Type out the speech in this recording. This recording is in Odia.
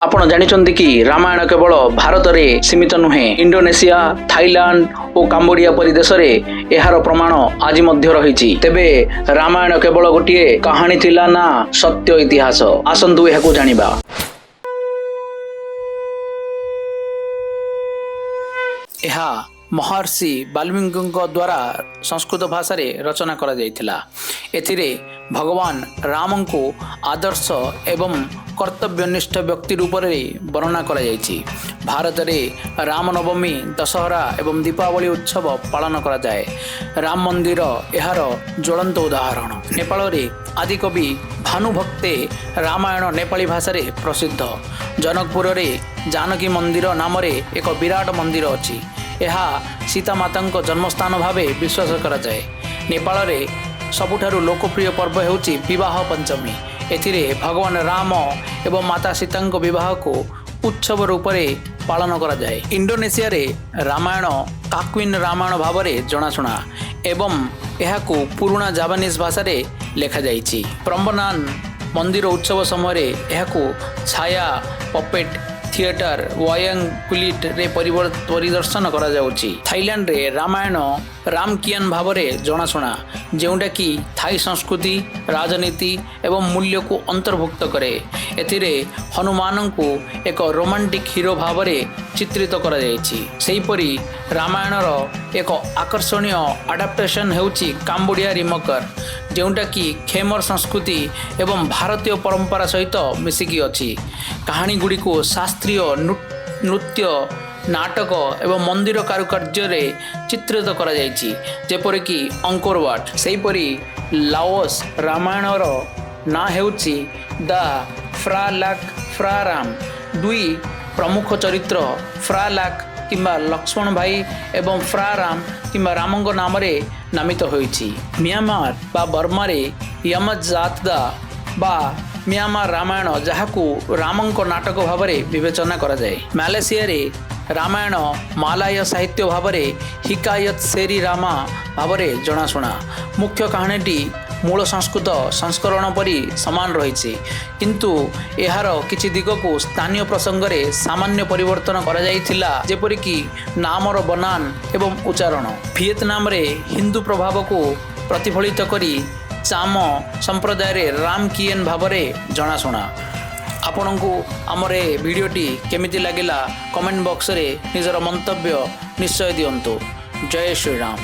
ଆପଣ ଜାଣିଛନ୍ତି କି ରାମାୟଣ କେବଳ ଭାରତରେ ସୀମିତ ନୁହେଁ। ଇଣ୍ଡୋନେସିଆ, ଥାଇଲାଣ୍ଡ ଓ କାମ୍ବୋଡିଆ ପରି ଦେଶରେ ଏହାର ପ୍ରମାଣ ଆଜି ମଧ୍ୟ ରହିଛି। ତେବେ ରାମାୟଣ କେବଳ ଗୋଟିଏ କାହାଣୀ ଥିଲା ନା ସତ୍ୟ ଇତିହାସ? ଆସନ୍ତୁ ଏହାକୁ ଜାଣିବା। ଏହା ମହର୍ଷି ବାଲ୍ମୀକିଙ୍କ ଦ୍ୱାରା ସଂସ୍କୃତ ଭାଷାରେ ରଚନା କରାଯାଇଥିଲା। ଏଥିରେ ଭଗବାନ ରାମଙ୍କୁ ଆଦର୍ଶ ଏବଂ କର୍ତ୍ତବ୍ୟନିଷ୍ଠ ବ୍ୟକ୍ତି ରୂପରେ ବର୍ଣ୍ଣନା କରାଯାଇଛି। ଭାରତରେ ରାମନବମୀ, ଦଶହରା ଏବଂ ଦୀପାବଳି ଉତ୍ସବ ପାଳନ କରାଯାଏ। ରାମ ମନ୍ଦିର ଏହାର ଜ୍ୱଳନ୍ତ ଉଦାହରଣ। ନେପାଳରେ ଆଦିକବି ଭାନୁଭକ୍ତେ ରାମାୟଣ ନେପାଳୀ ଭାଷାରେ ପ୍ରସିଦ୍ଧ। ଜନକପୁରରେ ଜାନକୀ ମନ୍ଦିର ନାମରେ ଏକ ବିରାଟ ମନ୍ଦିର ଅଛି। ଏହା ସୀତାମାତାଙ୍କ ଜନ୍ମସ୍ଥାନ ଭାବେ ବିଶ୍ୱାସ କରାଯାଏ। ନେପାଳରେ ସବୁଠାରୁ ଲୋକପ୍ରିୟ ପର୍ବ ହେଉଛି ବିବାହ ପଞ୍ଚମୀ। ଏଥିରେ ଭଗବାନ ରାମ ଏବଂ ମାତା ସୀତାଙ୍କ ବିବାହକୁ ଉତ୍ସବ ରୂପରେ ପାଳନ କରାଯାଏ। ଇଣ୍ଡୋନେସିଆରେ ରାମାୟଣ କାକ୍ୱିନ୍ ରାମାୟଣ ଭାବରେ ଜଣାଶୁଣା ଏବଂ ଏହାକୁ ପୁରୁଣା ଜାପାନିଜ୍ ଭାଷାରେ ଲେଖାଯାଇଛି। ପ୍ରମ୍ବନାନ ମନ୍ଦିର ଉତ୍ସବ ସମୟରେ ଏହାକୁ ଛାୟା ପପେଟ୍ ଥିଏଟର ୱାୟାଙ୍ଗ କୁଲିଟରେ ପରିଦର୍ଶନ କରାଯାଉଛି। ଥାଇଲାଣ୍ଡରେ ରାମାୟଣ ରାମକିଆନ ଭାବରେ ଜଣାଶୁଣା, ଯେଉଁଟାକି ଥାଇ ସଂସ୍କୃତି, ରାଜନୀତି ଏବଂ ମୂଲ୍ୟକୁ ଅନ୍ତର୍ଭୁକ୍ତ କରେ। ଏଥିରେ ହନୁମାନଙ୍କୁ ଏକ ରୋମାଣ୍ଟିକ୍ ହିରୋ ଭାବରେ ଚିତ୍ରିତ କରାଯାଇଛି। ସେହିପରି ରାମାୟଣର ଏକ ଆକର୍ଷଣୀୟ ଆଡାପ୍ଟେସନ୍ ହେଉଛି କାମ୍ବୋଡିଆ ରିମକର, ଯେଉଁଟାକି ଖେମର ସଂସ୍କୃତି ଏବଂ ଭାରତୀୟ ପରମ୍ପରା ସହିତ ମିଶିକି ଅଛି। କାହାଣୀଗୁଡ଼ିକୁ ଶାସ୍ତ୍ରୀୟ ନୃତ୍ୟ, ନାଟକ ଏବଂ ମନ୍ଦିର କାରୁକାର୍ଯ୍ୟରେ ଚିତ୍ରିତ କରାଯାଇଛି, ଯେପରିକି ଅଙ୍କୋର ୱାଟ। ସେହିପରି ଲାଓସ୍ ରାମାୟଣର ନାଁ ହେଉଛି ଦ ଫ୍ରା ଲାକ୍ ଫ୍ରା ରାମ। ଦୁଇ ପ୍ରମୁଖ ଚରିତ୍ର ଫ୍ରା ଲାକ୍ କିମ୍ବା ଲକ୍ଷ୍ମଣ ଭାଇ ଏବଂ ଫ୍ରା ରାମ କିମ୍ବା ରାମଙ୍କ ନାମରେ ନାମିତ ହୋଇଛି। ମିଆଁମାର ବା ବର୍ମାରେ ୟମଜାତଦା ବା ମିଆଁମାର ରାମାୟଣ, ଯାହାକୁ ରାମଙ୍କ ନାଟକ ଭାବରେ ବିବେଚନା କରାଯାଏ। ମାଲେସିଆରେ ରାମାୟଣ ମାଲାୟ ସାହିତ୍ୟ ଭାବରେ ହିକାୟତ ଶେରି ରାମା ଭାବରେ ଜଣାଶୁଣା। ମୁଖ୍ୟ କାହାଣୀଟି ମୂଳ ସଂସ୍କୃତ ସଂସ୍କରଣ ପରି ସମାନ ରହିଛି, କିନ୍ତୁ ଏହାର କିଛି ଦିଗକୁ ସ୍ଥାନୀୟ ପ୍ରସଙ୍ଗରେ ସାମାନ୍ୟ ପରିବର୍ତ୍ତନ କରାଯାଇଥିଲା, ଯେପରିକି ନାମର ବନାନ ଏବଂ ଉଚ୍ଚାରଣ। ଭିଏତନାମରେ ହିନ୍ଦୁ ପ୍ରଭାବକୁ ପ୍ରତିଫଳିତ କରି ଚାମ ସମ୍ପ୍ରଦାୟରେ ରାମକିଏନ ଭାବରେ ଜଣାଶୁଣା। ଆପଣଙ୍କୁ ଆମର ଏ ଭିଡ଼ିଓଟି କେମିତି ଲାଗିଲା କମେଣ୍ଟ ବକ୍ସରେ ନିଜର ମନ୍ତବ୍ୟ ନିଶ୍ଚୟ ଦିଅନ୍ତୁ। ଜୟ ଶ୍ରୀରାମ।